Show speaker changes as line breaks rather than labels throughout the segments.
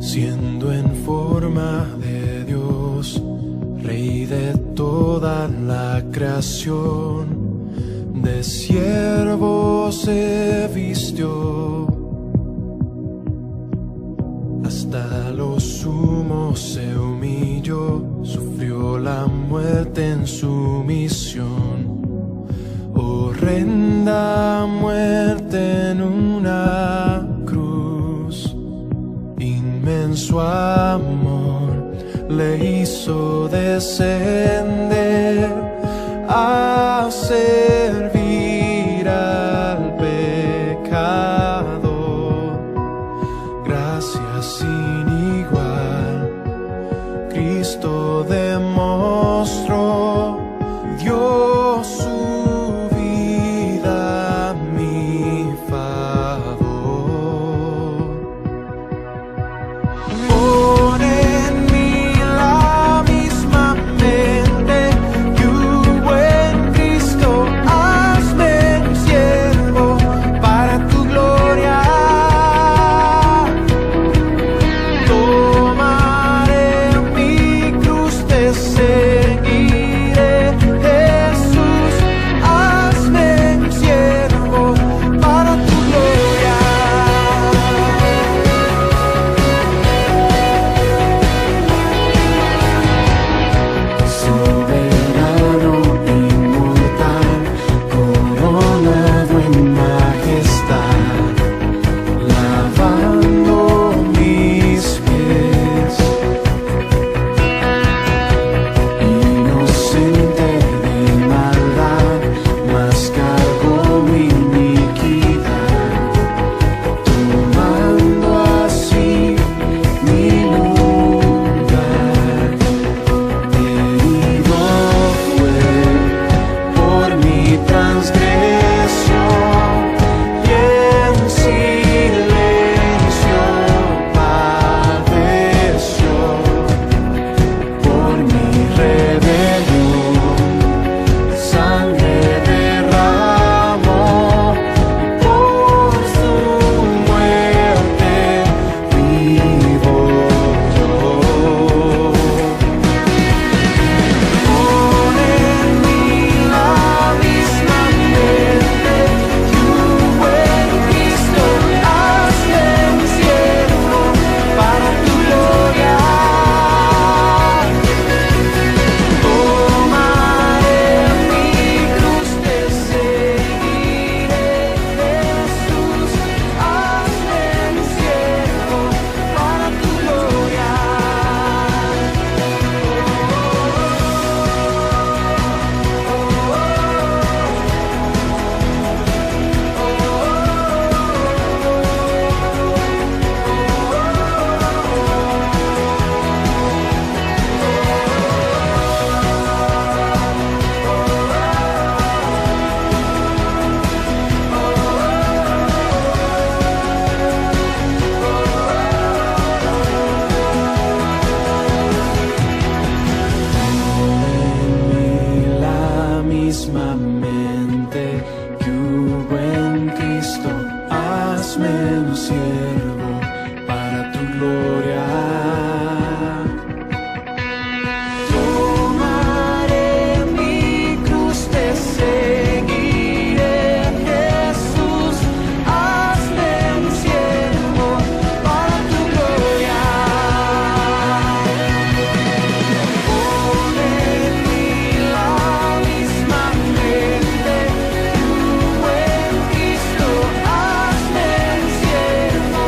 siendo en forma de Dios, Rey de toda la creación, de siervo se vistió, hasta lo sumo se humilló, sufrió la muerte en su misión, horrenda muerte en una cruz. Inmenso amor le hizo descender a servir al pecador. Gracias sin igual, Cristo demostró, dio su vida a mi favor. Pon en mí la misma mente que hubo en Cristo, hazme un siervo para tu gloria. Tomaré mi cruz, te seguiré, Jesús, hazme un siervo para tu gloria. Soberano, inmortal, coronado en majestad, lavando mis pies, inocente de maldad, mas cargó mi iniquidad, tomando así mi lugar. Herido fue por mi transgresión y en silencio padeció por mi rebelión. Sangre derramó y por su muerte vivo yo. Pon en mí la misma mente que hubo en Cristo, hazme un siervo para tu gloria. Tomaré mi cruz, te seguiré, Jesús, hazme un siervo para tu gloria. La misma mente que hubo en Cristo, hazme un siervo para tu gloria. Tomaré mi cruz, te seguiré, Jesús, hazme un siervo para tu gloria. Pon en mí la misma mente que hubo en Cristo, hazme un siervo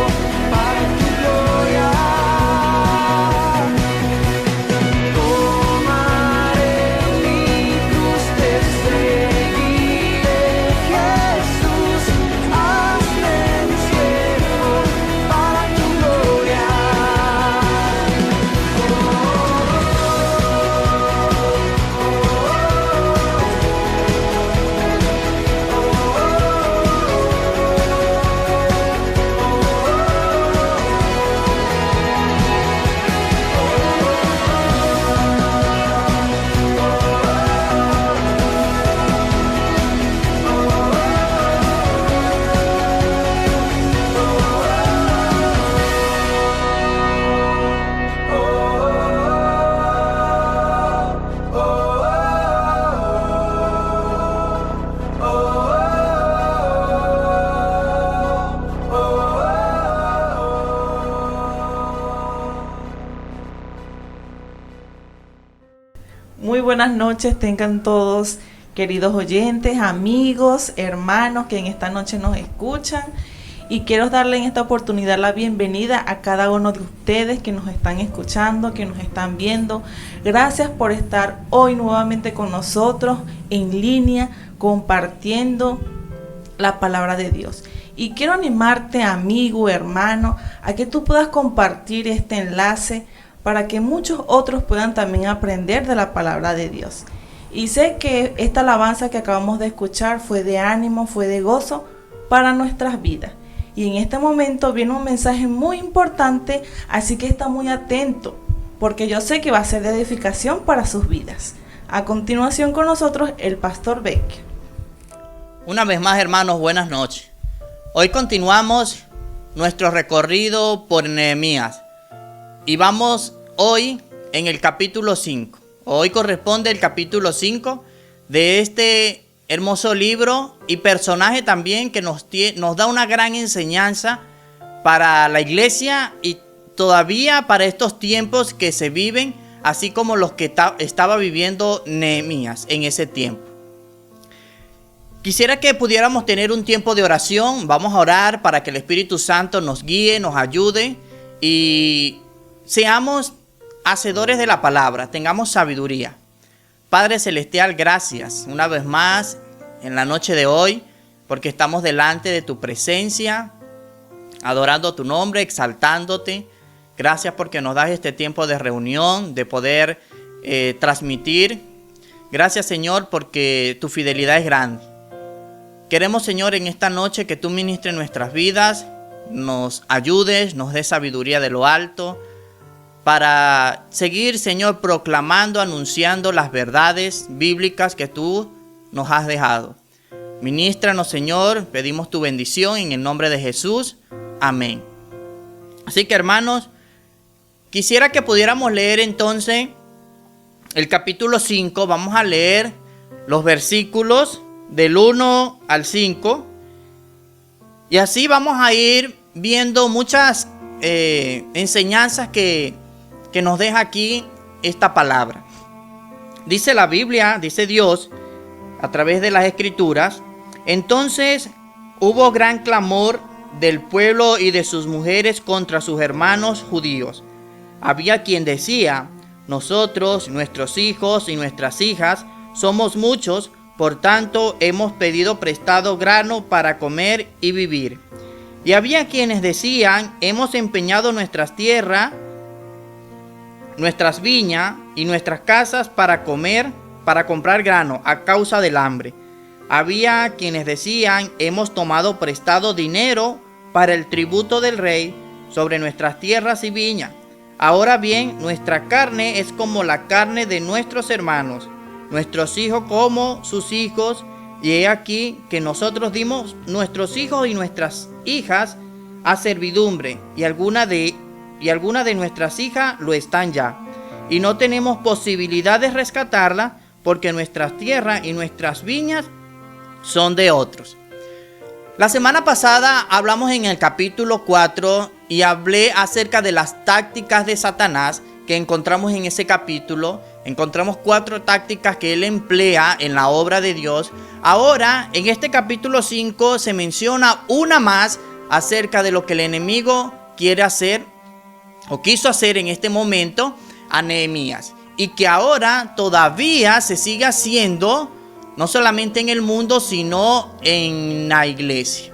buenas noches tengan todos, queridos oyentes, amigos, hermanos que en esta noche nos escuchan. Y quiero darle en esta oportunidad la bienvenida a cada uno de ustedes que nos están escuchando, que nos están viendo. Gracias por estar hoy nuevamente con nosotros en línea, compartiendo la palabra de Dios. Y quiero animarte, amigo, hermano, a que tú puedas compartir este enlace para que muchos otros puedan también aprender de la palabra de Dios. Y sé que esta alabanza que acabamos de escuchar fue de ánimo, fue de gozo para nuestras vidas. Y en este momento viene un mensaje muy importante, así que está muy atento, porque yo sé que va a ser de edificación para sus vidas. A continuación con nosotros el pastor Beck.
Una vez más, hermanos, buenas noches. Hoy continuamos nuestro recorrido por Nehemías y vamos hoy en el capítulo 5. Hoy corresponde el capítulo 5 de este hermoso libro y personaje también que nos da una gran enseñanza para la iglesia y todavía para estos tiempos que se viven, así como los que estaba viviendo Nehemías en ese tiempo. Quisiera que pudiéramos tener un tiempo de oración. Vamos a orar para que el Espíritu Santo nos guíe, nos ayude y seamos hacedores de la palabra, tengamos sabiduría. Padre Celestial, gracias una vez más en la noche de hoy, porque estamos delante de tu presencia, adorando tu nombre, exaltándote. Gracias porque nos das este tiempo de reunión, de poder transmitir. Gracias, Señor, porque tu fidelidad es grande. Queremos, Señor, en esta noche que tú ministres nuestras vidas, nos ayudes, nos des sabiduría de lo alto, para seguir, Señor, proclamando, anunciando las verdades bíblicas que tú nos has dejado. Ministranos, Señor, pedimos tu bendición en el nombre de Jesús. Amén. Así que, hermanos, quisiera que pudiéramos leer entonces el capítulo 5. Vamos a leer los versículos del 1 al 5. Y así vamos a ir viendo muchas enseñanzas que nos deja aquí esta palabra. Dice la Biblia, dice Dios a través de las Escrituras: entonces hubo gran clamor del pueblo y de sus mujeres contra sus hermanos judíos. Había quien decía: nosotros, nuestros hijos y nuestras hijas somos muchos, por tanto hemos pedido prestado grano para comer y vivir. Y había quienes decían: hemos empeñado nuestras tierras, nuestras viñas y nuestras casas para comprar grano a causa del hambre. Había quienes decían: hemos tomado prestado dinero para el tributo del rey sobre nuestras tierras y viñas. Ahora bien, nuestra carne es como la carne de nuestros hermanos, nuestros hijos como sus hijos, y he aquí que nosotros dimos nuestros hijos y nuestras hijas a servidumbre, y algunas de nuestras hijas lo están ya, y no tenemos posibilidad de rescatarla, porque nuestras tierras y nuestras viñas son de otros. La semana pasada hablamos en el capítulo 4 y hablé acerca de las tácticas de Satanás que encontramos en ese capítulo. Encontramos 4 tácticas que él emplea en la obra de Dios. Ahora, en este capítulo 5 se menciona una más acerca de lo que el enemigo quiere hacer o quiso hacer en este momento a Nehemías, y que ahora todavía se sigue haciendo, no solamente en el mundo, sino en la iglesia.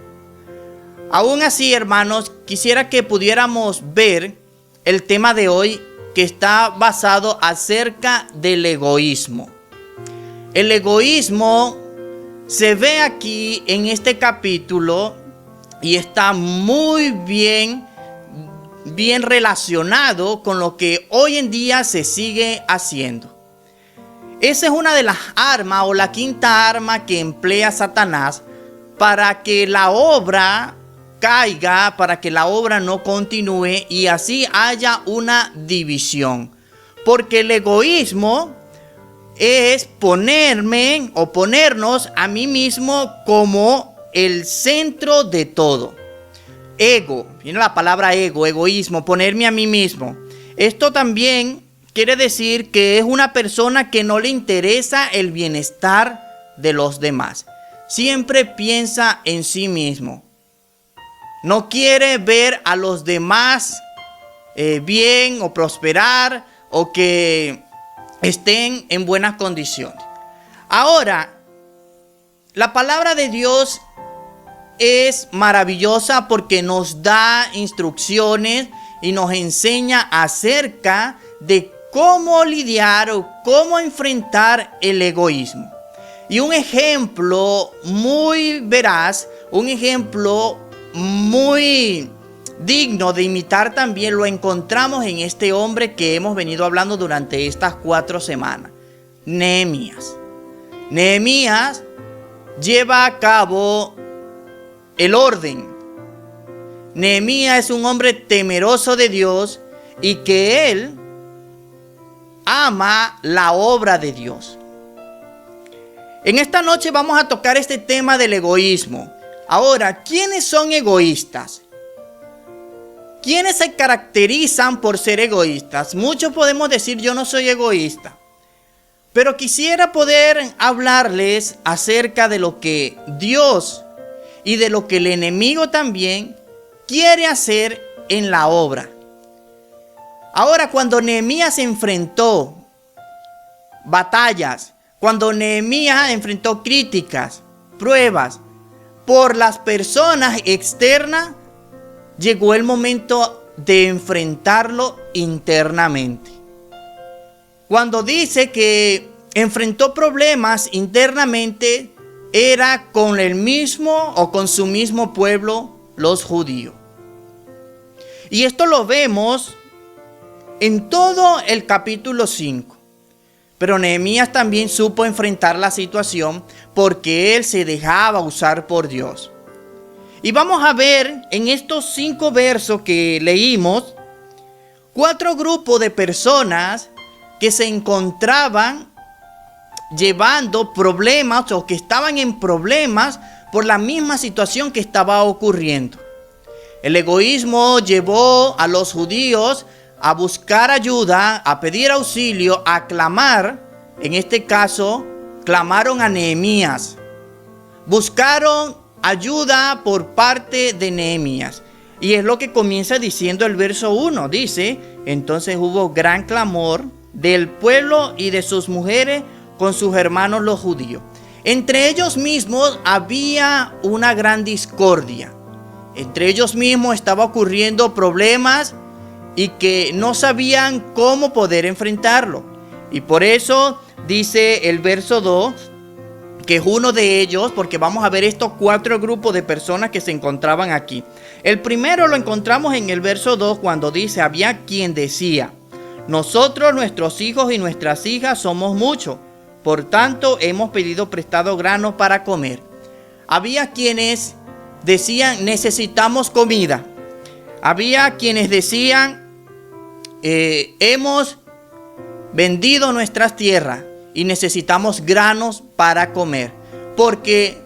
Aún así, hermanos, quisiera que pudiéramos ver el tema de hoy, que está basado acerca del egoísmo. El egoísmo se ve aquí en este capítulo y está muy bien relacionado con lo que hoy en día se sigue haciendo. Esa es una de las armas, o la quinta arma que emplea Satanás para que la obra caiga, para que la obra no continúe y así haya una división. Porque el egoísmo es ponerme o ponernos a mí mismo como el centro de todo. Ego, viene la palabra ego, egoísmo, ponerme a mí mismo. Esto también quiere decir que es una persona que no le interesa el bienestar de los demás. Siempre piensa en sí mismo. No quiere ver a los demás bien o prosperar o que estén en buenas condiciones. Ahora, la palabra de Dios es maravillosa porque nos da instrucciones y nos enseña acerca de cómo lidiar o cómo enfrentar el egoísmo. Y un ejemplo muy veraz, un ejemplo muy digno de imitar también lo encontramos en este hombre que hemos venido hablando durante estas 4 semanas, Nehemías. Nehemías lleva a cabo el orden. Nehemías es un hombre temeroso de Dios y que él ama la obra de Dios. En esta noche vamos a tocar este tema del egoísmo. Ahora, ¿quiénes son egoístas? ¿Quiénes se caracterizan por ser egoístas? Muchos podemos decir yo no soy egoísta. Pero quisiera poder hablarles acerca de lo que Dios y de lo que el enemigo también quiere hacer en la obra. Ahora, cuando Nehemías enfrentó batallas, cuando Nehemías enfrentó críticas, pruebas por las personas externas, llegó el momento de enfrentarlo internamente. Cuando dice que enfrentó problemas internamente, era con el mismo o con su mismo pueblo, los judíos. Y esto lo vemos en todo el capítulo 5. Pero Nehemías también supo enfrentar la situación porque él se dejaba usar por Dios. Y vamos a ver en estos 5 versos que leímos, 4 grupos de personas que se encontraban llevando problemas o que estaban en problemas por la misma situación que estaba ocurriendo. El egoísmo llevó a los judíos a buscar ayuda, a pedir auxilio, a clamar. En este caso, clamaron a Nehemías. Buscaron ayuda por parte de Nehemías. Y es lo que comienza diciendo el verso 1. Dice, entonces hubo gran clamor del pueblo y de sus mujeres con sus hermanos los judíos. Entre ellos mismos había una gran discordia. Entre ellos mismos estaba ocurriendo problemas y que no sabían cómo poder enfrentarlo. Y por eso dice el verso 2 que es uno de ellos, porque vamos a ver estos 4 grupos de personas que se encontraban aquí. El primero lo encontramos en el verso 2 cuando dice, había quien decía, nosotros, nuestros hijos y nuestras hijas somos muchos, por tanto hemos pedido prestado grano para comer. Había quienes decían, necesitamos comida. Había quienes decían, hemos vendido nuestras tierras y necesitamos granos para comer, porque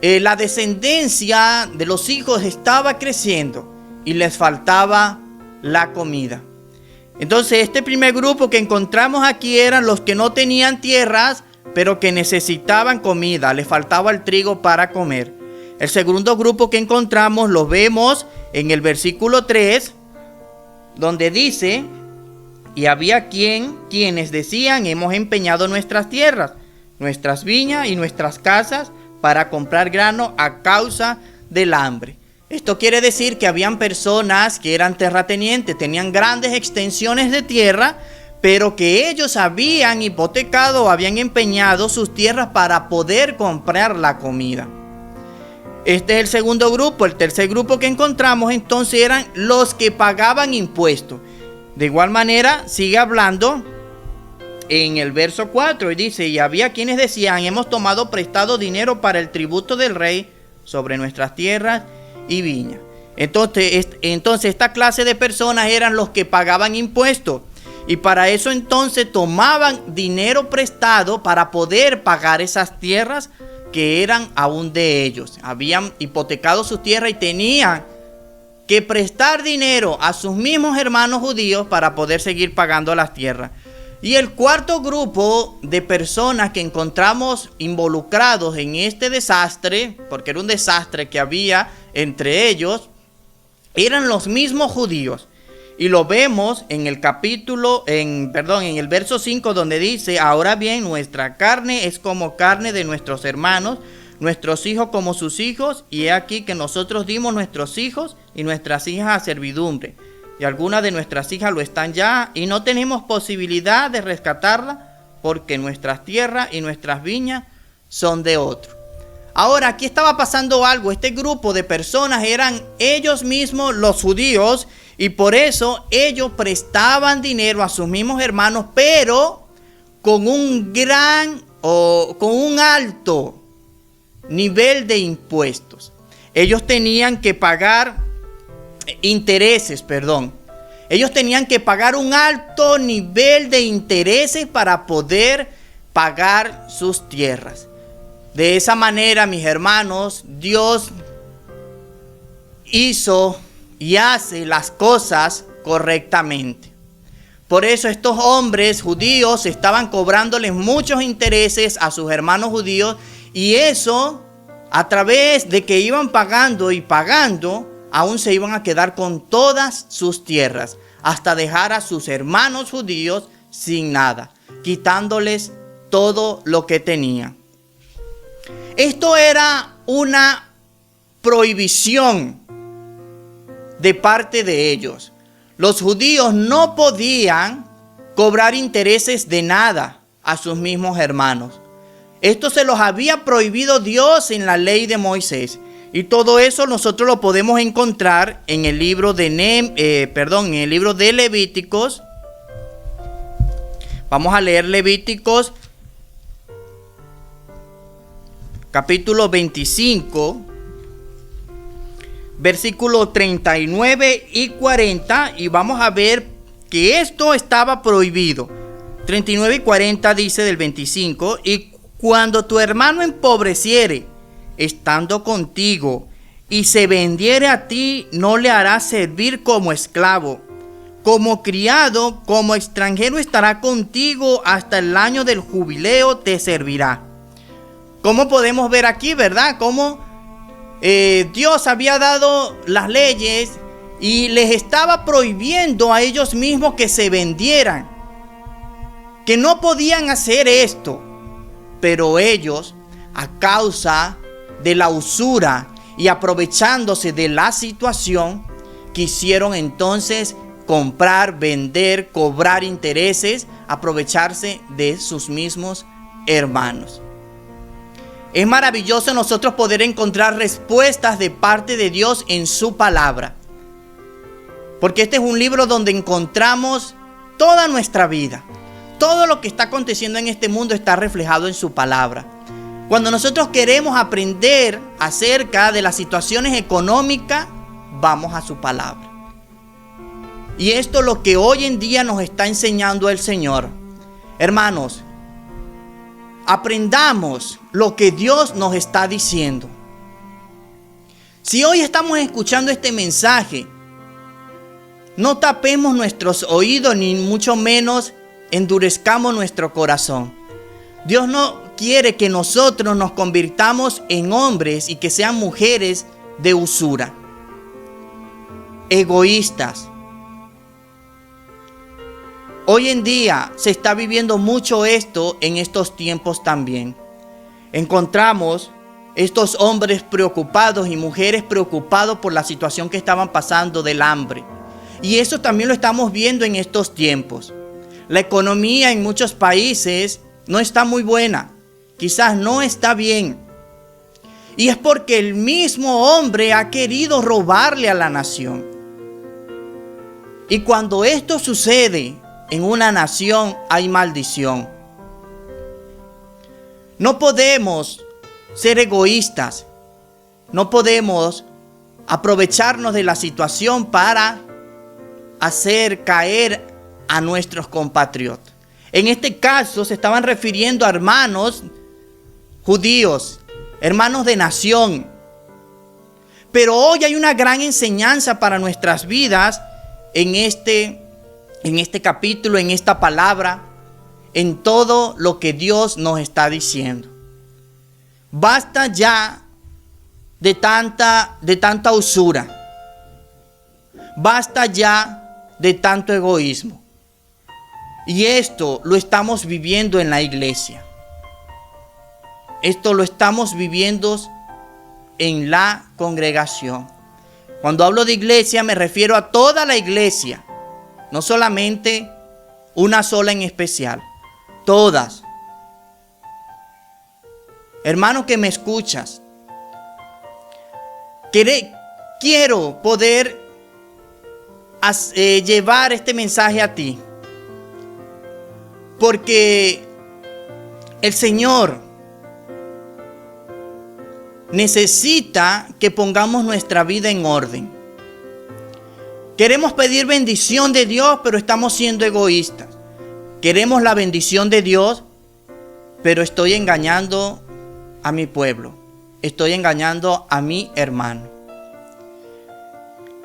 la descendencia de los hijos estaba creciendo y les faltaba la comida. Entonces este primer grupo que encontramos aquí eran los que no tenían tierras, pero que necesitaban comida, les faltaba el trigo para comer. El segundo grupo que encontramos lo vemos en el versículo 3, donde dice, y había quienes decían, hemos empeñado nuestras tierras, nuestras viñas y nuestras casas para comprar grano a causa del hambre. Esto quiere decir que habían personas que eran terratenientes, tenían grandes extensiones de tierra, pero que ellos habían hipotecado, habían empeñado sus tierras para poder comprar la comida. Este es el segundo grupo. El tercer grupo que encontramos entonces eran los que pagaban impuestos. De igual manera sigue hablando en el verso 4 y dice, y había quienes decían, hemos tomado prestado dinero para el tributo del rey sobre nuestras tierras y viñas. Entonces esta clase de personas eran los que pagaban impuestos, y para eso entonces tomaban dinero prestado para poder pagar esas tierras que eran aún de ellos. Habían hipotecado sus tierras y tenían que prestar dinero a sus mismos hermanos judíos para poder seguir pagando las tierras. Y el cuarto grupo de personas que encontramos involucrados en este desastre, porque era un desastre que había entre ellos, eran los mismos judíos. Y lo vemos en el en el verso 5, donde dice: ahora bien, nuestra carne es como carne de nuestros hermanos, nuestros hijos como sus hijos, y he aquí que nosotros dimos nuestros hijos y nuestras hijas a servidumbre. Y algunas de nuestras hijas lo están ya, y no tenemos posibilidad de rescatarla, porque nuestras tierras y nuestras viñas son de otro. Ahora, aquí estaba pasando algo. Este grupo de personas eran ellos mismos los judíos, y por eso ellos prestaban dinero a sus mismos hermanos, pero con un alto nivel de impuestos. Ellos tenían que pagar intereses, Ellos tenían que pagar un alto nivel de intereses para poder pagar sus tierras. De esa manera, mis hermanos, Dios hizo y hace las cosas correctamente. Por eso estos hombres judíos estaban cobrándoles muchos intereses a sus hermanos judíos, y eso, a través de que iban pagando y pagando, aún se iban a quedar con todas sus tierras, hasta dejar a sus hermanos judíos sin nada, quitándoles todo lo que tenían. Esto era una prohibición de parte de ellos. Los judíos no podían cobrar intereses de nada a sus mismos hermanos. Esto se los había prohibido Dios en la ley de Moisés. Y todo eso nosotros lo podemos encontrar en el libro de en el libro de Levíticos. Vamos a leer Levíticos capítulo 25, versículos 39 y 40, y vamos a ver que esto estaba prohibido. 39 y 40 dice del 25: y cuando tu hermano empobreciere estando contigo y se vendiere a ti, no le harás servir como esclavo, como criado, como extranjero estará contigo, hasta el año del jubileo te servirá. Como podemos ver aquí, ¿verdad? Cómo Dios había dado las leyes y les estaba prohibiendo a ellos mismos que se vendieran, que no podían hacer esto. Pero ellos, a causa de la usura y aprovechándose de la situación, quisieron entonces comprar, vender, cobrar intereses, aprovecharse de sus mismos hermanos. Es maravilloso nosotros poder encontrar respuestas de parte de Dios en su palabra, porque este es un libro donde encontramos toda nuestra vida. Todo lo que está aconteciendo en este mundo está reflejado en su palabra. Cuando nosotros queremos aprender acerca de las situaciones económicas, vamos a su palabra. Y esto es lo que hoy en día nos está enseñando el Señor. Hermanos, aprendamos lo que Dios nos está diciendo. Si hoy estamos escuchando este mensaje, no tapemos nuestros oídos, ni mucho menos endurezcamos nuestro corazón. Dios no quiere que nosotros nos convirtamos en hombres y que sean mujeres de usura, egoístas. Hoy en día se está viviendo mucho esto en estos tiempos también. Encontramos estos hombres preocupados y mujeres preocupados por la situación que estaban pasando del hambre. Y eso también lo estamos viendo en estos tiempos. La economía en muchos países no está muy buena. Quizás no está bien. Y es porque el mismo hombre ha querido robarle a la nación. Y cuando esto sucede en una nación, hay maldición. No podemos ser egoístas. No podemos aprovecharnos de la situación para hacer caer a nuestros compatriotas. En este caso se estaban refiriendo a hermanos judíos, hermanos de nación. Pero hoy hay una gran enseñanza para nuestras vidas en este capítulo, en esta palabra, en todo lo que Dios nos está diciendo. Basta ya de tanta usura. Basta ya de tanto egoísmo. Y esto lo estamos viviendo en la iglesia. Esto lo estamos viviendo en la congregación. Cuando hablo de iglesia me refiero a toda la iglesia, no solamente una sola en especial, todas. Hermano que me escuchas, quiero poder llevar este mensaje a ti, porque el Señor necesita que pongamos nuestra vida en orden. Queremos pedir bendición de Dios, pero estamos siendo egoístas. Queremos la bendición de Dios, pero estoy engañando a mi pueblo. Estoy engañando a mi hermano.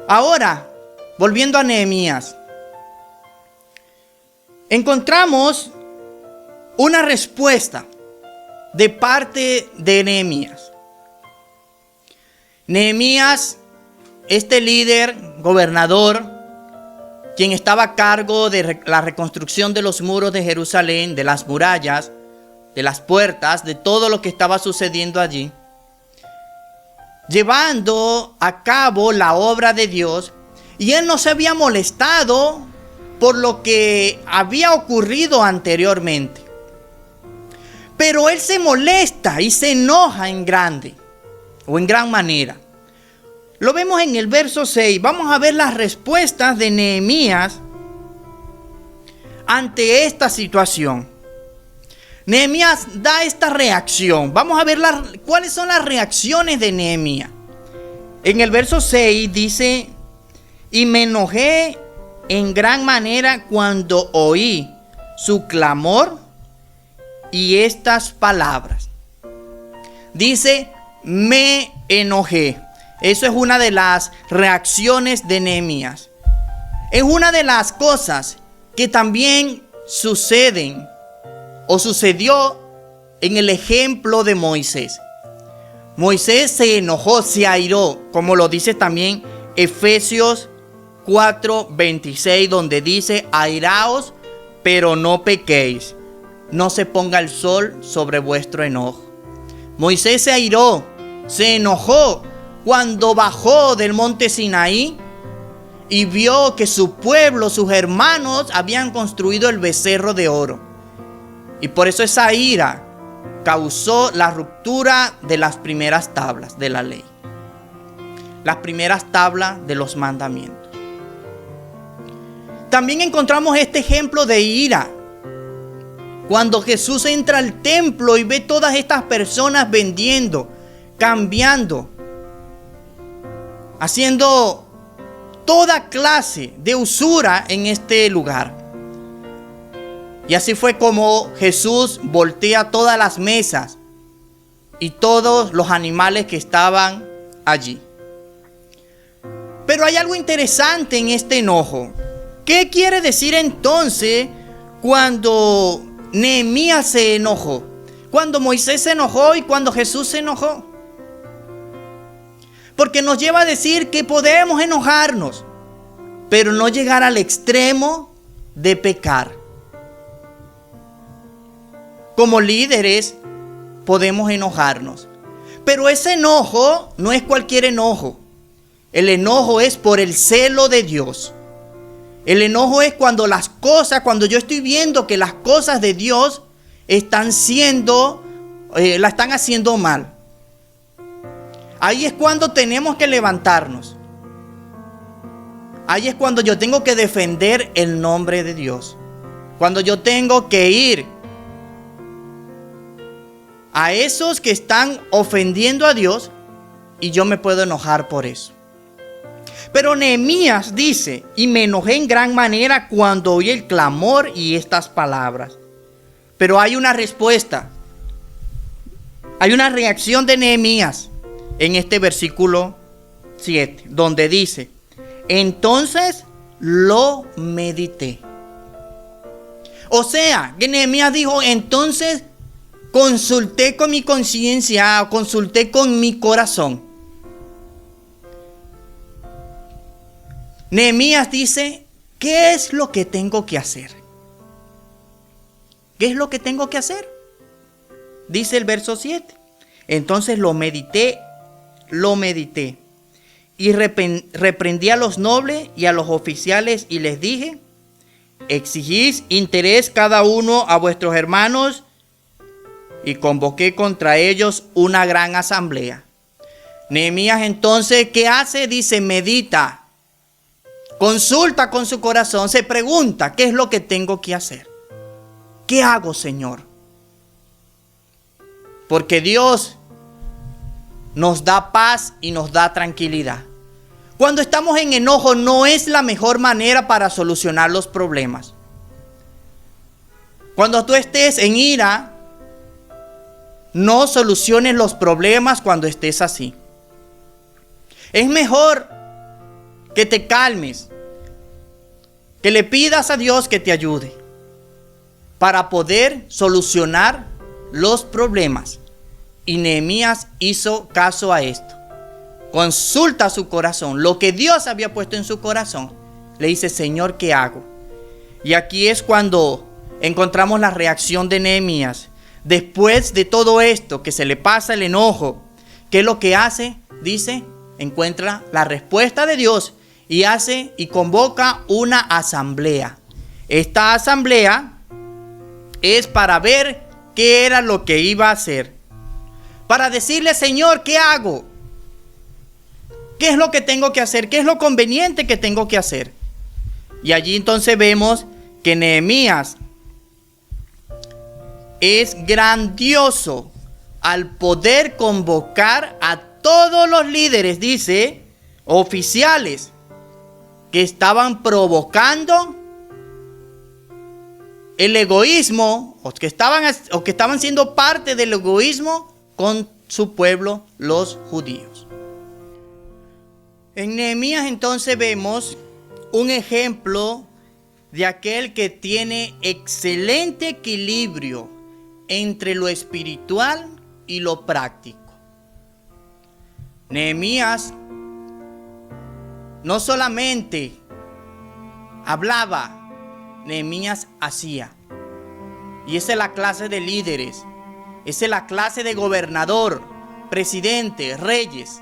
Ahora, volviendo a Nehemías, encontramos una respuesta de parte de Nehemías. Nehemías, este líder, gobernador, quien estaba a cargo de la reconstrucción de los muros de Jerusalén, de las murallas, de las puertas, de todo lo que estaba sucediendo allí, llevando a cabo la obra de Dios, y él no se había molestado por lo que había ocurrido anteriormente. Pero él se molesta y se enoja en grande, o en gran manera. Lo vemos en el verso 6. Vamos a ver las respuestas de Nehemías ante esta situación. Nehemías da esta reacción. Vamos a ver cuáles son las reacciones de Nehemías. En el verso 6 dice: y me enojé en gran manera cuando oí su clamor y estas palabras. Dice: me enojé. Eso es una de las reacciones de Nehemías. Es una de las cosas que también suceden o sucedió en el ejemplo de Moisés. Moisés se enojó, se airó, como lo dice también Efesios 4:26, donde dice: airaos, pero no pequéis, no se ponga el sol sobre vuestro enojo. Moisés se airó, se enojó cuando bajó del monte Sinaí y vio que su pueblo, sus hermanos, habían construido el becerro de oro. Y por eso esa ira causó la ruptura de las primeras tablas de la ley, las primeras tablas de los mandamientos. También encontramos este ejemplo de ira cuando Jesús entra al templo y ve todas estas personas vendiendo, cambiando, haciendo toda clase de usura en este lugar. Y así fue como Jesús voltea todas las mesas y todos los animales que estaban allí. Pero hay algo interesante en este enojo. ¿Qué quiere decir entonces cuando Nehemías se enojó? Cuando Moisés se enojó y cuando Jesús se enojó. Porque nos lleva a decir que podemos enojarnos, pero no llegar al extremo de pecar. Como líderes podemos enojarnos, pero ese enojo no es cualquier enojo. El enojo es por el celo de Dios. El enojo es cuando cuando yo estoy viendo que las cosas de Dios la están haciendo mal. Ahí es cuando tenemos que levantarnos. Ahí es cuando yo tengo que defender el nombre de Dios. Cuando yo tengo que ir a esos que están ofendiendo a Dios y yo me puedo enojar por eso. Pero Nehemías dice: y me enojé en gran manera cuando oí el clamor y estas palabras. Pero hay una respuesta. Hay una reacción de Nehemías en este versículo 7, donde dice, entonces lo medité. O sea, que Nehemías dijo, entonces consulté con mi conciencia, consulté con mi corazón. Nehemías dice, ¿qué es lo que tengo que hacer? ¿Qué es lo que tengo que hacer? Dice el verso 7. Entonces lo medité y reprendí a los nobles y a los oficiales y les dije, exigís interés cada uno a vuestros hermanos, y convoqué contra ellos una gran asamblea. Nehemías entonces, ¿qué hace? Dice, medita, consulta con su corazón, se pregunta, ¿qué es lo que tengo que hacer? ¿Qué hago, Señor? Porque Dios nos da paz y nos da tranquilidad. Cuando estamos en enojo no es la mejor manera para solucionar los problemas. Cuando tú estés en ira, no soluciones los problemas cuando estés así. Es mejor que te calmes, que le pidas a Dios que te ayude para poder solucionar los problemas. Y Nehemías hizo caso a esto. Consulta su corazón, lo que Dios había puesto en su corazón. Le dice, Señor, ¿qué hago? Y aquí es cuando encontramos la reacción de Nehemías. Después de todo esto, que se le pasa el enojo, ¿qué es lo que hace? Dice, encuentra la respuesta de Dios y hace y convoca una asamblea. Esta asamblea es para ver qué era lo que iba a hacer. Para decirle, Señor, ¿qué hago? ¿Qué es lo que tengo que hacer? ¿Qué es lo conveniente que tengo que hacer? Y allí entonces vemos que Nehemías es grandioso al poder convocar a todos los líderes, dice, oficiales que estaban provocando el egoísmo, o que estaban siendo parte del egoísmo con su pueblo, los judíos. En Nehemías entonces vemos un ejemplo de aquel que tiene excelente equilibrio entre lo espiritual y lo práctico. Nehemías no solamente hablaba, Nehemías hacía. Y esa es la clase de líderes, esa es la clase de gobernador, presidente, reyes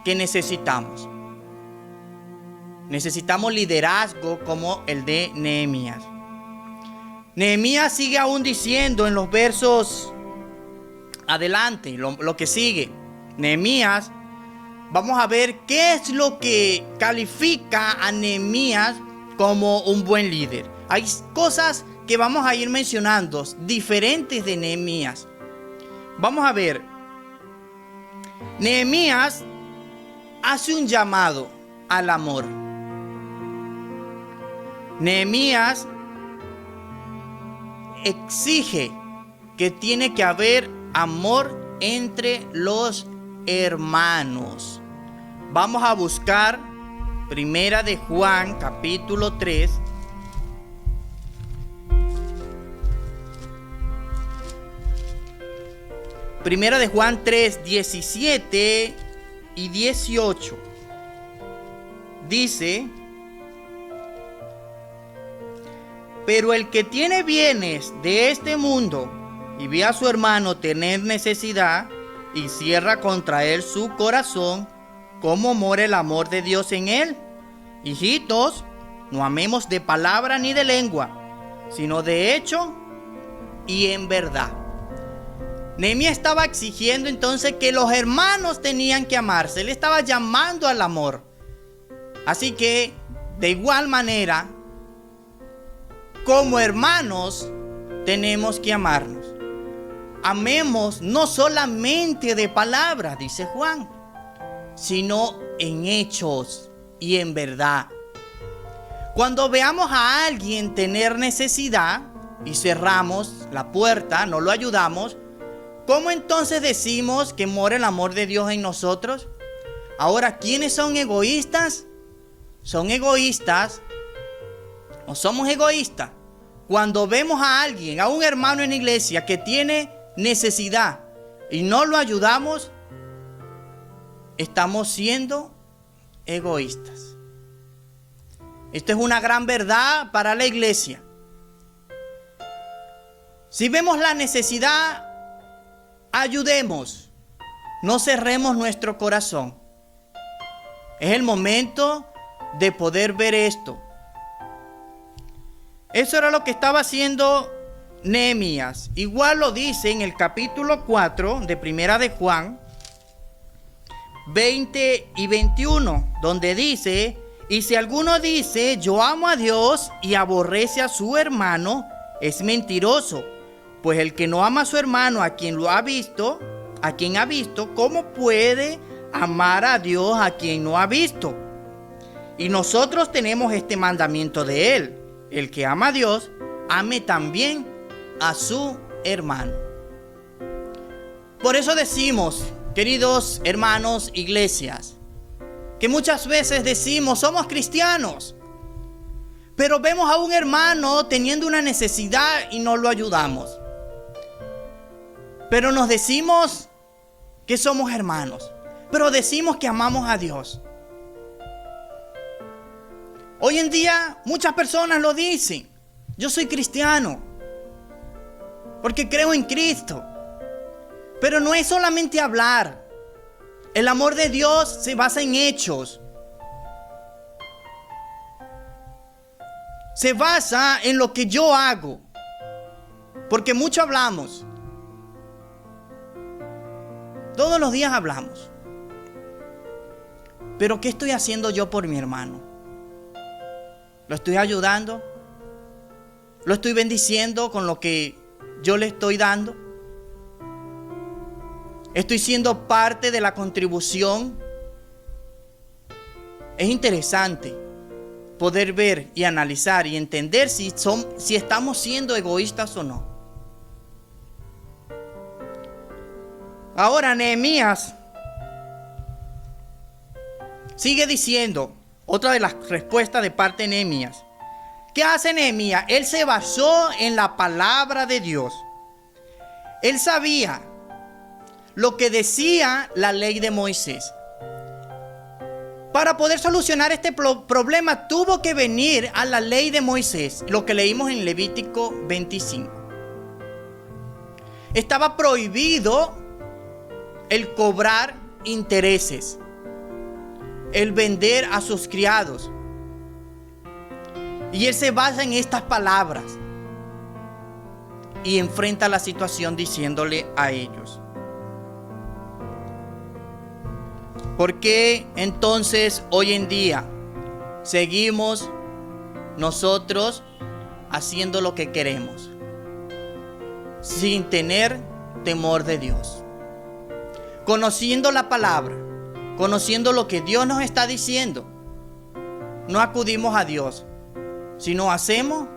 que necesitamos. Necesitamos liderazgo como el de Nehemías. Nehemías sigue aún diciendo en los versos adelante, lo que sigue. Nehemías, vamos a ver qué es lo que califica a Nehemías como un buen líder. Hay cosas que vamos a ir mencionando, diferentes de Nehemías. Vamos a ver. Nehemías hace un llamado al amor. Nehemías exige que tiene que haber amor entre los hermanos. Vamos a buscar Primera de Juan, capítulo 3. Primera de Juan 3, 17 y 18. Dice: pero el que tiene bienes de este mundo y ve a su hermano tener necesidad y cierra contra él su corazón, ¿cómo mora el amor de Dios en él? Hijitos, no amemos de palabra ni de lengua, sino de hecho y en verdad. Nehemías estaba exigiendo entonces que los hermanos tenían que amarse. Él estaba llamando al amor. Así que, de igual manera, como hermanos, tenemos que amarnos. Amemos no solamente de palabras, dice Juan, sino en hechos y en verdad. Cuando veamos a alguien tener necesidad y cerramos la puerta, no lo ayudamos, ¿cómo entonces decimos que mora el amor de Dios en nosotros? Ahora, ¿quiénes son egoístas? Son egoístas, o somos egoístas, cuando vemos a alguien, a un hermano en la iglesia que tiene necesidad y no lo ayudamos, estamos siendo egoístas. Esto es una gran verdad para la iglesia. Si vemos la necesidad, ayudemos. No cerremos nuestro corazón. Es el momento de poder ver esto. Eso era lo que estaba haciendo Nehemías. Igual lo dice en el capítulo 4 de Primera de Juan, 20 y 21, donde dice: y si alguno dice yo amo a Dios y aborrece a su hermano, es mentiroso. Pues el que no ama a su hermano, a quien ha visto, ¿cómo puede amar a Dios a quien no ha visto? Y nosotros tenemos este mandamiento de él: el que ama a Dios, ame también a su hermano. Por eso decimos, queridos hermanos, iglesias, que muchas veces decimos somos cristianos, pero vemos a un hermano teniendo una necesidad y no lo ayudamos. Pero nos decimos que somos hermanos, pero decimos que amamos a Dios. Hoy en día muchas personas lo dicen: yo soy cristiano porque creo en Cristo. Pero no es solamente hablar. El amor de Dios se basa en hechos. Se basa en lo que yo hago. Porque mucho hablamos. Todos los días hablamos. Pero ¿qué estoy haciendo yo por mi hermano? ¿Lo estoy ayudando? ¿Lo estoy bendiciendo con lo que yo le estoy dando? ¿Estoy siendo parte de la contribución? Es interesante poder ver y analizar y entender si estamos siendo egoístas o no. Ahora Nehemías sigue diciendo, otra de las respuestas de parte de Nehemías. ¿Qué hace Nehemías? Él se basó en la palabra de Dios. Él sabía lo que decía la ley de Moisés. Para poder solucionar este problema tuvo que venir a la ley de Moisés, lo que leímos en Levítico 25. Estaba prohibido el cobrar intereses, el vender a sus criados. Y él se basa en estas palabras y enfrenta la situación diciéndole a ellos: ¿por qué entonces hoy en día seguimos nosotros haciendo lo que queremos sin tener temor de Dios? Conociendo la palabra, conociendo lo que Dios nos está diciendo, no acudimos a Dios, sino hacemos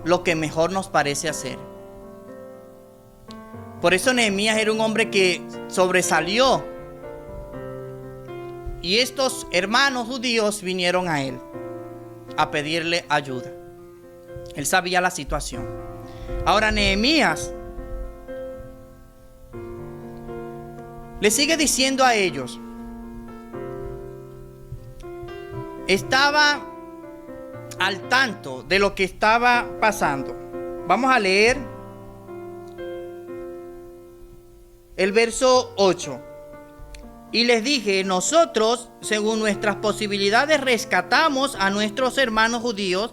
lo que mejor nos parece hacer. Por eso Nehemías era un hombre que sobresalió. Y estos hermanos judíos vinieron a él a pedirle ayuda. Él sabía la situación. Ahora Nehemías le sigue diciendo a ellos. Estaba al tanto de lo que estaba pasando. Vamos a leer el verso 8. Y les dije: nosotros, según nuestras posibilidades, rescatamos a nuestros hermanos judíos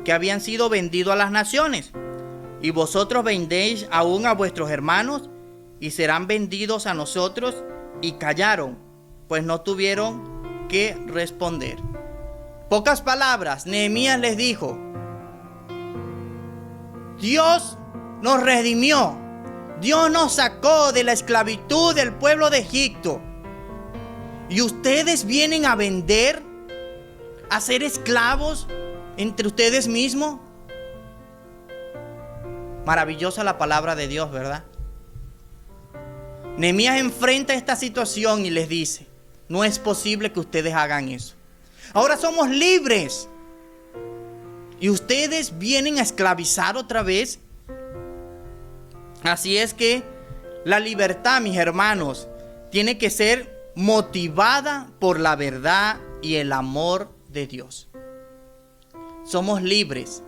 que habían sido vendidos a las naciones. Y vosotros vendéis aún a vuestros hermanos y serán vendidos a nosotros. Y callaron, pues no tuvieron que responder. Pocas palabras, Nehemías les dijo: Dios nos redimió. Dios nos sacó de la esclavitud del pueblo de Egipto. Y ustedes vienen a vender, a ser esclavos entre ustedes mismos. Maravillosa la palabra de Dios, ¿verdad? Nehemías enfrenta esta situación y les dice: No es posible que ustedes hagan eso. Ahora somos libres. Y ustedes vienen a esclavizar otra vez. Así es que la libertad, mis hermanos, tiene que ser motivada por la verdad y el amor de Dios. Somos libres.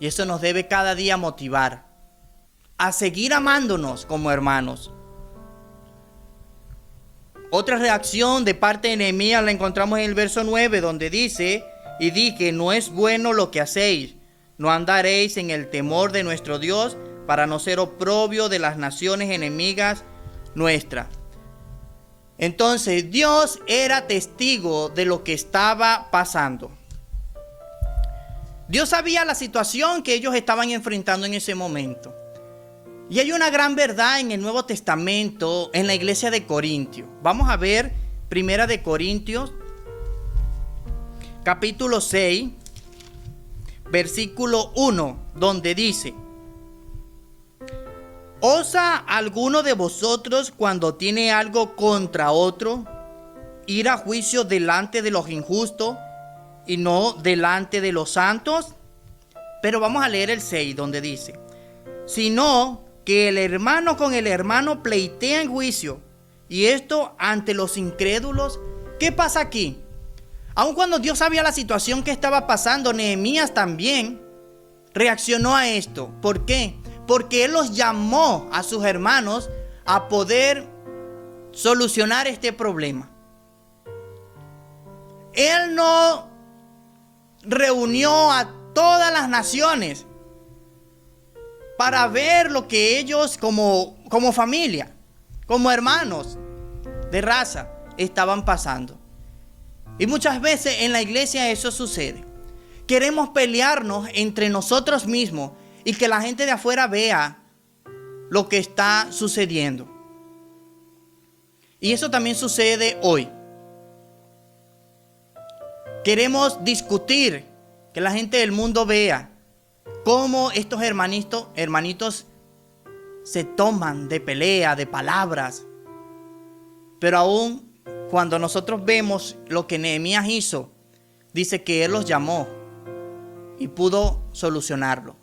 Y eso nos debe cada día motivar a seguir amándonos como hermanos. Otra reacción de parte de Nehemías la encontramos en el verso 9, donde dice: y dije, no es bueno lo que hacéis, no andaréis en el temor de nuestro Dios, para no ser oprobio de las naciones enemigas nuestras. Entonces Dios era testigo de lo que estaba pasando. Dios sabía la situación que ellos estaban enfrentando en ese momento. Y hay una gran verdad en el Nuevo Testamento, en la iglesia de Corintios. Vamos a ver Primera de Corintios, capítulo 6, versículo 1, donde dice: ¿osa alguno de vosotros, cuando tiene algo contra otro, ir a juicio delante de los injustos y no delante de los santos? Pero vamos a leer el 6, donde dice: sino que el hermano con el hermano pleitea en juicio, y esto ante los incrédulos. ¿Qué pasa aquí? Aun cuando Dios sabía la situación que estaba pasando, Nehemías también reaccionó a esto. ¿Por qué? Porque él los llamó a sus hermanos a poder solucionar este problema. Él no reunió a todas las naciones para ver lo que ellos como familia, como hermanos de raza, estaban pasando. Y muchas veces en la iglesia eso sucede. Queremos pelearnos entre nosotros mismos y que la gente de afuera vea lo que está sucediendo. Y eso también sucede hoy. Queremos discutir, que la gente del mundo vea cómo estos hermanitos se toman de pelea, de palabras. Pero aún cuando nosotros vemos lo que Nehemías hizo, dice que él los llamó y pudo solucionarlo.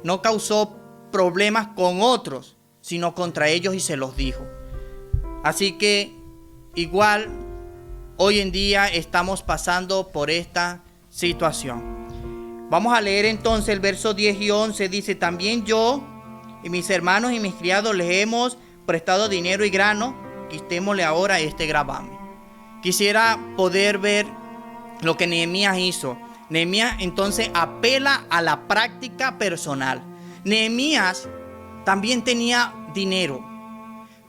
No causó problemas con otros, sino contra ellos, y se los dijo. Así que igual hoy en día estamos pasando por esta situación. Vamos a leer entonces el verso 10 y 11. Dice: también yo y mis hermanos y mis criados les hemos prestado dinero y grano, quitémosle ahora este gravamen. Quisiera poder ver lo que Nehemías hizo. Nehemías entonces apela a la práctica personal. Nehemías también tenía dinero,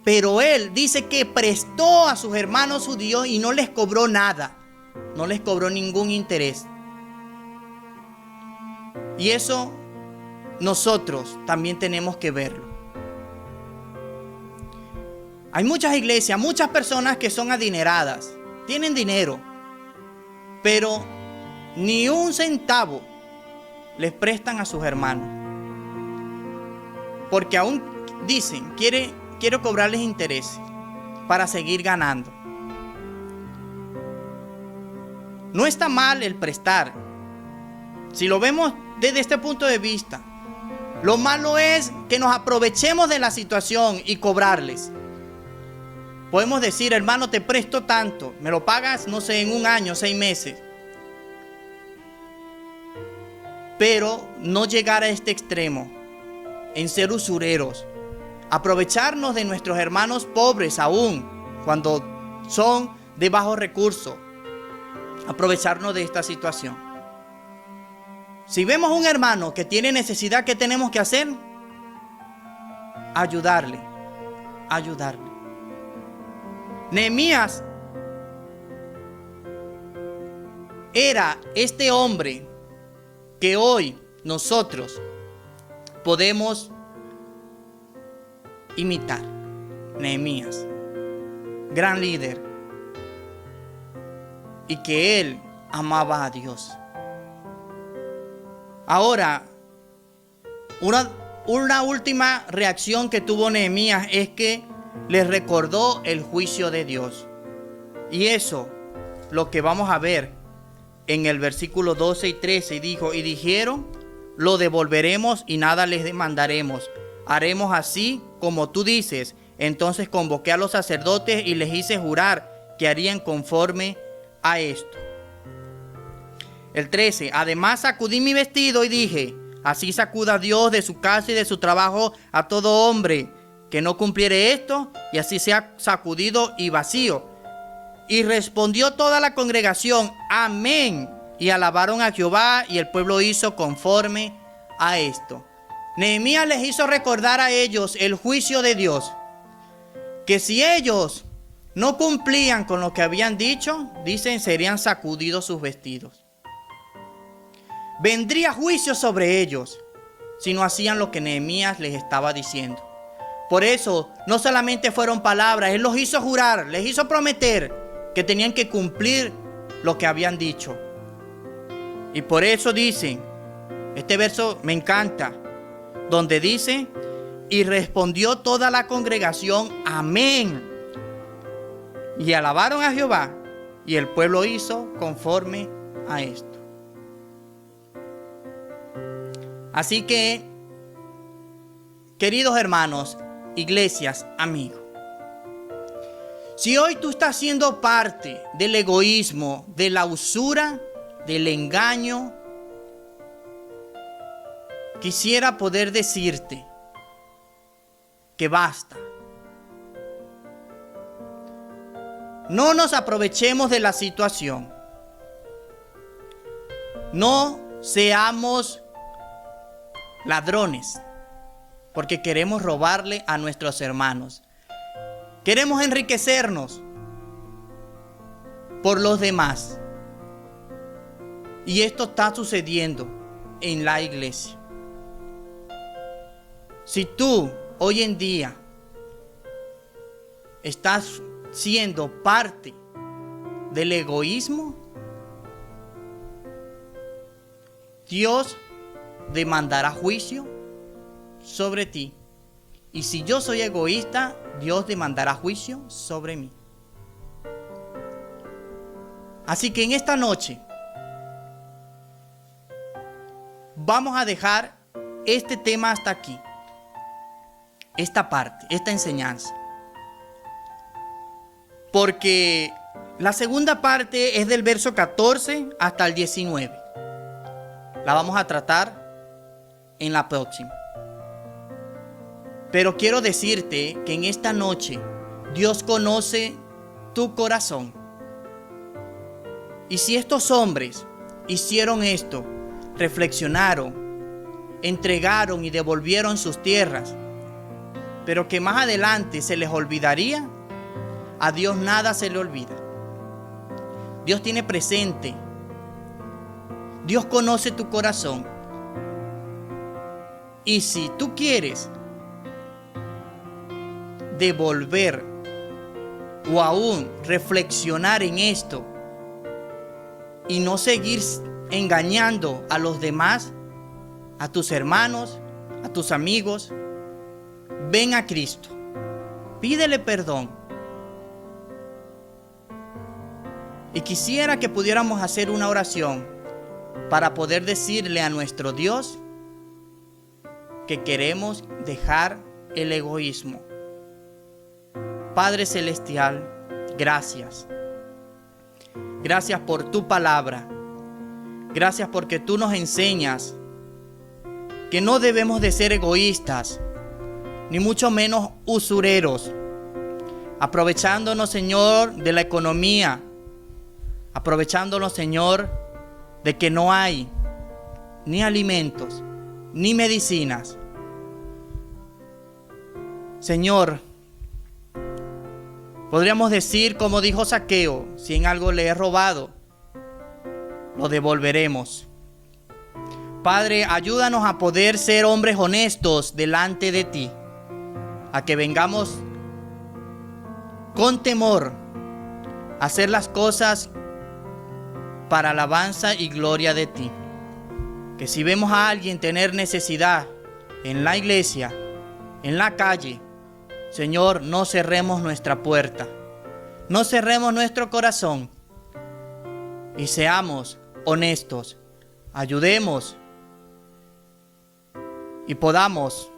pero él dice que prestó a sus hermanos judíos y no les cobró nada, no les cobró ningún interés. Y eso nosotros también tenemos que verlo. Hay muchas iglesias, muchas personas que son adineradas, tienen dinero, pero ni un centavo les prestan a sus hermanos, porque aún dicen: quiero cobrarles intereses para seguir ganando. No está mal el prestar, si lo vemos desde este punto de vista. Lo malo es que nos aprovechemos de la situación y cobrarles. Podemos decir: hermano, te presto tanto, me lo pagas, no sé, en un año, 6 meses. Pero no llegar a este extremo, en ser usureros, aprovecharnos de nuestros hermanos pobres aún cuando son de bajos recursos, aprovecharnos de esta situación. Si vemos un hermano que tiene necesidad, ¿qué tenemos que hacer? Ayudarle. Nehemías era este hombre que hoy nosotros podemos imitar. Nehemías, gran líder, y que él amaba a Dios. Ahora, una última reacción que tuvo Nehemías es que les recordó el juicio de Dios. Y eso, lo que vamos a ver en el versículo 12 y 13, dijo, y dijeron, lo devolveremos y nada les demandaremos. Haremos así como tú dices. Entonces convoqué a los sacerdotes y les hice jurar que harían conforme a esto. El 13, además sacudí mi vestido y dije, así sacuda Dios de su casa y de su trabajo a todo hombre que no cumpliere esto, y así sea sacudido y vacío. Y respondió toda la congregación, amén, y alabaron a Jehová, y el pueblo hizo conforme a esto. Nehemías les hizo recordar a ellos el juicio de Dios, que si ellos no cumplían con lo que habían dicho, dicen, serían sacudidos sus vestidos. Vendría juicio sobre ellos si no hacían lo que Nehemías les estaba diciendo. Por eso, no solamente fueron palabras, él los hizo jurar, les hizo prometer que tenían que cumplir lo que habían dicho. Y por eso dicen, este verso me encanta, donde dice, y respondió toda la congregación, amén. Y alabaron a Jehová, y el pueblo hizo conforme a esto. Así que, queridos hermanos, iglesias, amigos, si hoy tú estás siendo parte del egoísmo, de la usura, del engaño, quisiera poder decirte que basta. No nos aprovechemos de la situación. No seamos ladrones, porque queremos robarle a nuestros hermanos. Queremos enriquecernos por los demás. Y esto está sucediendo en la iglesia. Si tú hoy en día estás siendo parte del egoísmo, Dios demandará juicio sobre ti. Y si yo soy egoísta, Dios demandará juicio sobre mí. Así que en esta noche vamos a dejar este tema hasta aquí. Esta parte, esta enseñanza. Porque la segunda parte es del verso 14 hasta el 19. La vamos a tratar en la próxima. Pero quiero decirte que en esta noche Dios conoce tu corazón. Y si estos hombres hicieron esto, reflexionaron, entregaron y devolvieron sus tierras, pero que más adelante se les olvidaría, a Dios nada se le olvida. Dios tiene presente. Dios conoce tu corazón. Y si tú quieres devolver o aún reflexionar en esto y no seguir engañando a los demás, a tus hermanos, a tus amigos, ven a Cristo, pídele perdón. Y quisiera que pudiéramos hacer una oración para poder decirle a nuestro Dios que queremos dejar el egoísmo. Padre Celestial, gracias. Gracias por tu palabra. Gracias porque tú nos enseñas que no debemos de ser egoístas, ni mucho menos usureros, aprovechándonos, Señor, de la economía, aprovechándonos, Señor, de que no hay ni alimentos, ni medicinas. Señor, podríamos decir, como dijo Zaqueo, si en algo le he robado, lo devolveremos. Padre, ayúdanos a poder ser hombres honestos delante de ti, a que vengamos con temor a hacer las cosas para alabanza y gloria de ti. Que si vemos a alguien tener necesidad en la iglesia, en la calle, Señor, no cerremos nuestra puerta, no cerremos nuestro corazón y seamos honestos. Ayudemos y podamos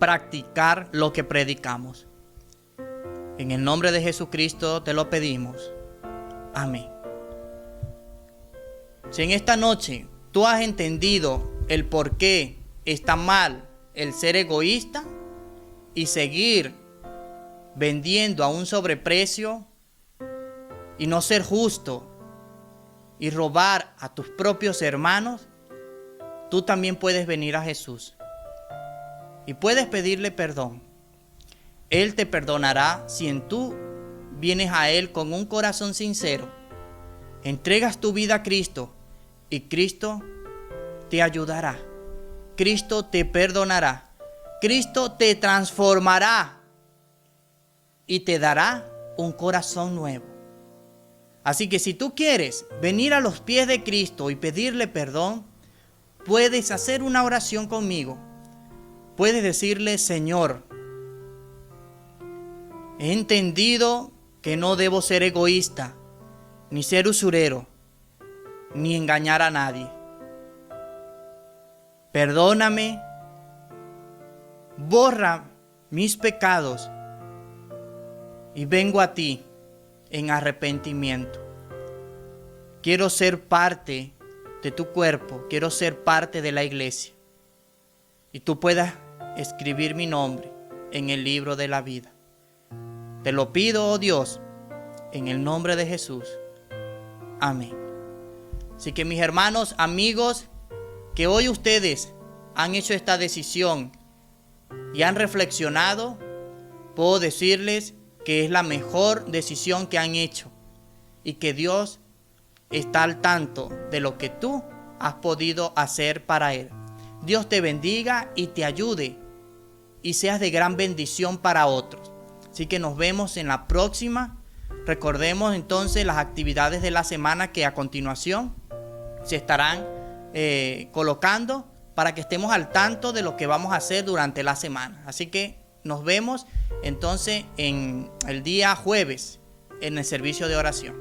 practicar lo que predicamos. En el nombre de Jesucristo te lo pedimos. Amén. Si en esta noche tú has entendido el por qué está mal el ser egoísta y seguir vendiendo a un sobreprecio y no ser justo y robar a tus propios hermanos, tú también puedes venir a Jesús y puedes pedirle perdón. Él te perdonará si tú vienes a Él con un corazón sincero, entregas tu vida a Cristo y Cristo te ayudará. Cristo te perdonará. Cristo te transformará y te dará un corazón nuevo. Así que si tú quieres venir a los pies de Cristo y pedirle perdón, puedes hacer una oración conmigo. Puedes decirle: Señor, he entendido que no debo ser egoísta, ni ser usurero, ni engañar a nadie. Perdóname, borra mis pecados y vengo a ti en arrepentimiento. Quiero ser parte de tu cuerpo, quiero ser parte de la iglesia. Y tú puedas escribir mi nombre en el libro de la vida. Te lo pido, oh Dios, en el nombre de Jesús. Amén. Así que mis hermanos, amigos, que hoy ustedes han hecho esta decisión y han reflexionado, puedo decirles que es la mejor decisión que han hecho y que Dios está al tanto de lo que tú has podido hacer para Él. Dios te bendiga y te ayude y seas de gran bendición para otros. Así que nos vemos en la próxima. Recordemos entonces las actividades de la semana que a continuación se estarán colocando para que estemos al tanto de lo que vamos a hacer durante la semana. Así que nos vemos entonces en el día jueves en el servicio de oración.